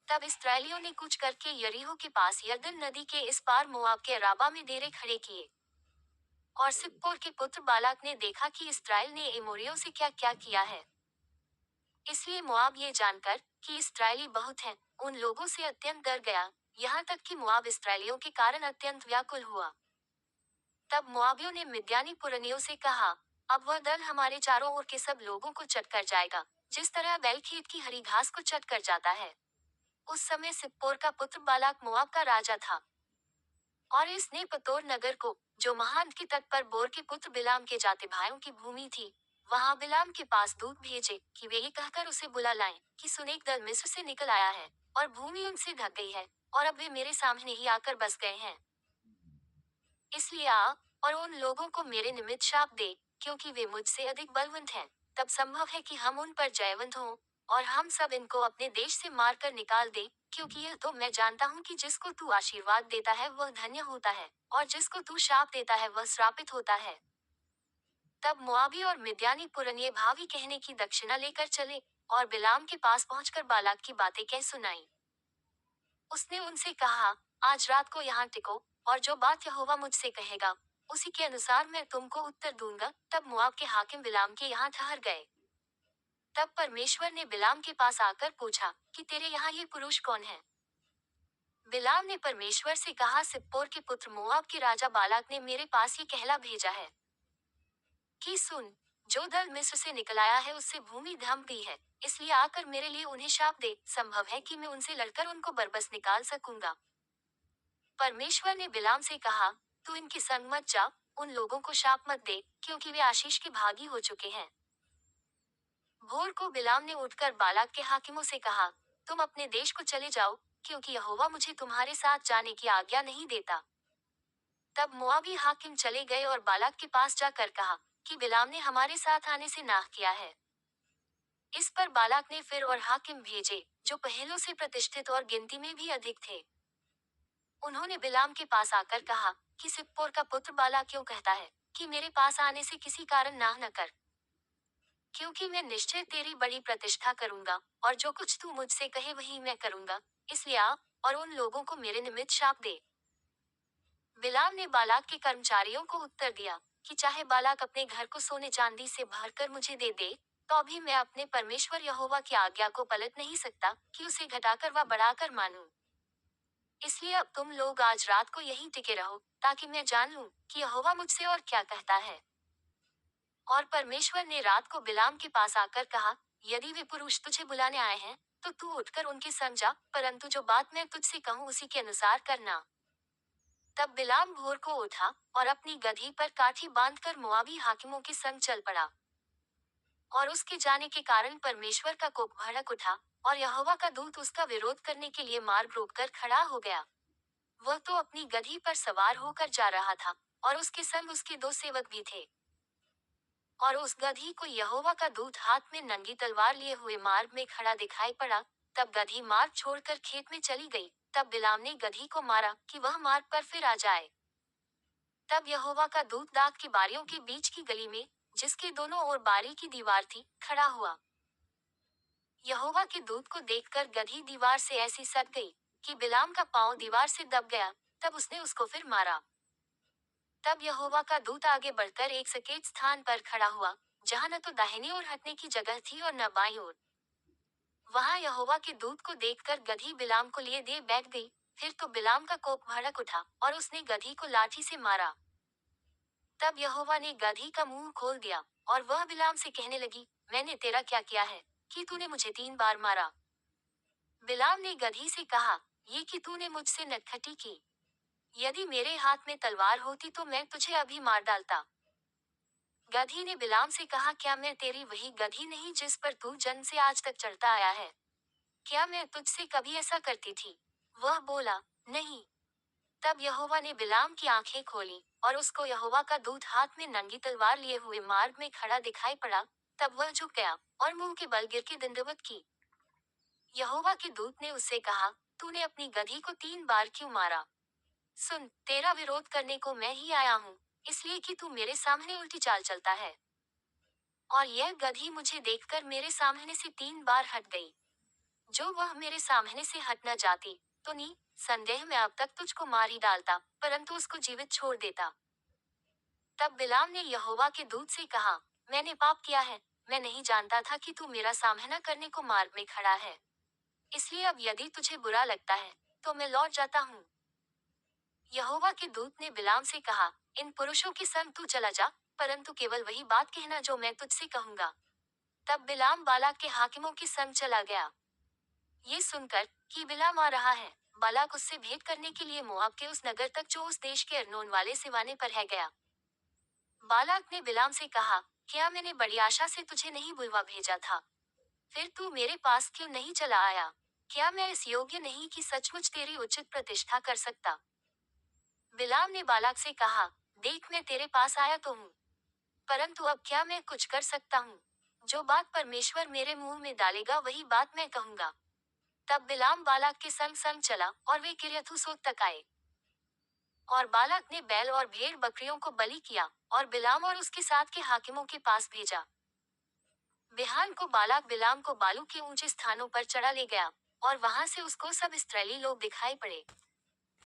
तब इस्राएलियों ने कूच करके यरीहो के पास यरदन नदी के इस पार मोआब के राबा में डेरे खड़े किए। और सिप्पोर के पुत्र बालाक ने देखा कि इस्राएल ने एमोरियों से क्या क्या किया है। इसलिए मोआब ये जानकर कि इस्राएली बहुत हैं, उन लोगों से अत्यंत डर गया, यहाँ तक कि मोआब इस्राएलियों के कारण अत्यंत व्याकुल हुआ। तब मोआबियों ने मिद्यानी पुरनियों से कहा, अब वह दल हमारे चारों ओर के सब लोगों को चट कर जाएगा, जिस तरह बैल खेत की हरी घास को चट कर जाता है। उस समय सिप्पोर का पुत्र बालाक मोआब का राजा था। और इसने पतोर नगर को, जो महान के तट पर बोर के पुत्र बिलाम के जाते भाइयों की भूमि थी, वहां बिलाम के पास दूत भेजे कि वे ये कहकर उसे बुला लाएं कि सुन, एक दल मिस्र से निकल आया है और भूमि उनसे ढक गई है और अब वे मेरे सामने ही आकर बस गए हैं। इसलिए आ और उन लोगों को मेरे निमित्त शाप दे, क्योंकि वे मुझसे अधिक बलवंत हैं। तब संभव है कि हम उन पर जयवंत हों और हम सब इनको अपने देश से मारकर निकाल दे, क्योंकि यह तो मैं जानता हूँ कि जिसको तू आशीर्वाद देता है वह धन्य होता है और जिसको तू शाप देता है वह श्रापित होता है। तब मोआबी और मिद्यानी पुरनिये भावी कहने की दक्षिणा लेकर चले और बिलाम के पास पहुंचकर बालाक की बातें कह सुनाई। उसने उनसे कहा, आज रात को यहाँ टिको और जो बात यहोवा मुझसे कहेगा उसी के अनुसार मैं तुमको उत्तर दूंगा। तब मोआब के हाकिम बिलाम के यहाँ ठहर गए। तब परमेश्वर ने बिलाम के पास आकर पूछा कि तेरे यहाँ ये पुरुष कौन है। बिलाम ने परमेश्वर से कहा, सिप्पोर के पुत्र मोआब के राजा बालाक ने मेरे पास ये कहला भेजा है कि सुन, जो दल मिस्र से निकल आया है उससे भूमि ढंप गई है, इसलिए आकर मेरे लिए उन्हें शाप दे, संभव है कि मैं उनसे लड़कर उनको बरबस निकाल सकूंगा। परमेश्वर ने बिलाम से कहा, तू इनके संग मत जा, उन लोगों को शाप मत दे, क्योंकि वे आशीष के भागी हो चुके हैं। भोर को बिलाम ने उठकर बालाक के हाकिमों से कहा, तुम अपने देश को चले जाओ, क्योंकि यहोवा मुझे तुम्हारे साथ जाने की आज्ञा नहीं देता। तब मोआबी हाकिम चले गए और बालाक के पास जाकर कहा कि बिलाम ने हमारे साथ आने से नाह किया है। इस पर बालाक ने फिर और हाकिम भेजे, जो पहलों से प्रतिष्ठित और गिनती में भी अधिक थे। उन्होंने बिलाम के पास आकर कहा कि सिप्पोर का पुत्र बालाक क्यों कहता है कि मेरे पास आने से किसी कारण नाह न कर, क्योंकि मैं निश्चय तेरी बड़ी प्रतिष्ठा करूंगा और जो कुछ तू मुझसे कहे वही मैं करूंगा। इसलिए आ और उन लोगों को मेरे निमित्त शाप दे। बिलाम ने बालाक के कर्मचारियों को उत्तर दिया कि चाहे बालाक अपने घर को सोने चांदी से भरकर मुझे दे दे, तो भी मैं अपने परमेश्वर यहोवा की आज्ञा को पलट नहीं सकता कि उसे घटाकर व बढ़ाकर मानूं। इसलिए अब तुम लोग आज रात को यहीं टिके रहो, ताकि मैं जान लूं कि यहोवा मुझसे और क्या कहता है। और परमेश्वर ने रात को बिलाम के पास आकर कहा, यदि वे पुरुष तुझे बुलाने आए हैं तो तू उठकर उनके संग जा, परंतु जो बात मैं तुझसे कहूँ उसी के अनुसार करना। तब बिलाम भोर को उठा और अपनी गधी पर काठी बांधकर मोआबी हाकिमों के संग चल पड़ा। और उसके जाने के कारण परमेश्वर का कोप भड़क उठा और यहोवा का दूत उसका विरोध करने के लिए मार्ग रोककर खड़ा हो गया। वह तो अपनी गधी पर सवार होकर जा रहा था और उसके संग उसके दो सेवक भी थे। और उस गधी को यहोवा का दूत हाथ में नंगी तलवार लिए हुए मार्ग में खड़ा दिखाई पड़ा। तब गधी मार्ग छोड़कर खेत में चली गई। तब बिलाम ने गधी को मारा कि वह मार्ग पर फिर आ जाए। तब यहोवा का दूत दाख की बारियों के बीच की गली में, जिसके दोनों ओर बारी की दीवार थी, खड़ा हुआ। यहोवा के दूत को देखकर गधी दीवार से ऐसी सट गई कि बिलाम का पांव दीवार से दब गया। तब उसने उसको फिर मारा। तब यहोवा का दूत आगे बढ़कर एक सकेत स्थान पर खड़ा हुआ, जहां न तो दाहिनी ओर हटने की जगह थी और न बाईं ओर। वहां यहोवा के दूत को देखकर गधी बिलाम को लिए दे बैठ गई। फिर तो बिलाम का कोप भड़क उठा और उसने गधी को लाठी से मारा। तब यहोवा ने गधी का मुंह खोल दिया और वह बिलाम से कहने लगी, मैंने तेरा क्या किया है कि तूने मुझे 3 बार मारा। बिलाम ने गधी से कहा, ये कि तूने मुझसे नटखटी की। यदि मेरे हाथ में तलवार होती तो मैं तुझे अभी मार डालता। गधी ने बिलाम से कहा, क्या मैं तेरी वही गधी नहीं जिस पर तू जन्म से आज तक चढ़ता आया है? क्या मैं तुझसे कभी ऐसा करती थी? वह बोला, नहीं। तब यहोवा ने बिलाम की आंखें खोली और उसको यहोवा का दूत हाथ में नंगी तलवार लिए हुए मार्ग में खड़ा दिखाई पड़ा। तब वह झुक गया और मुंह के बल गिर के दंडवत की। यहोवा के दूत ने उससे कहा, तूने अपनी गधी को 3 बार क्यों मारा? सुन, तेरा विरोध करने को मैं ही आया हूँ, इसलिए कि तू मेरे सामने उल्टी चाल चलता है। और यह गधी मुझे देखकर मेरे सामने से 3 बार हट गई। जो वह मेरे सामने से हट न जाती, तो नहीं संदेह मैं अब तक तुझको मार ही डालता, परंतु उसको जीवित छोड़ देता। तब बिलाम ने यहोवा के दूत से कहा, मैंने पाप किया है, मैं नहीं जानता था कि तू मेरा सामना करने को मार्ग में खड़ा है। इसलिए अब यदि तुझे बुरा लगता है, तो मैं लौट जाता हूँ। यहोवा के दूत ने बिलाम से कहा, इन पुरुषों के संग तू चला जा, परंतु केवल वही बात कहना जो मैं तुझसे कहूंगा। तब बिलाम बालाक के हाकिमों के संग चला गया। ये सुनकर कि बिलाम आ रहा है, बालाक उससे भेंट करने के लिए मोआब के उस नगर तक जो उस देश के अर्नोन वाले सिवाने पर है गया। बालाक ने बिलाम से कहा, क्या मैंने बड़ी आशा से तुझे नहीं बुलवा भेजा था? फिर तू मेरे पास क्यों नहीं चला आया? क्या मैं इस योग्य नहीं कि सचमुच तेरी उचित प्रतिष्ठा कर सकता? बिलाम ने बालाक से कहा, देख मैं तेरे पास आया तो हूँ, परंतु अब क्या मैं कुछ कर सकता हूँ? जो बात परमेश्वर मेरे मुंह में डालेगा वही बात मैं कहूंगा। तब बिलाम बालाक के संग संग चला और वे किर्यथूसोत तक आए। और बालाक ने बैल और भेड़ बकरियों को बलि किया और बिलाम और उसके साथ के हाकिमों के पास भेजा। बिहान को बालाक बिलाम को बालू के ऊंचे स्थानों पर चढ़ा ले गया और वहां से उसको सब इस्राएली लोग दिखाई पड़े।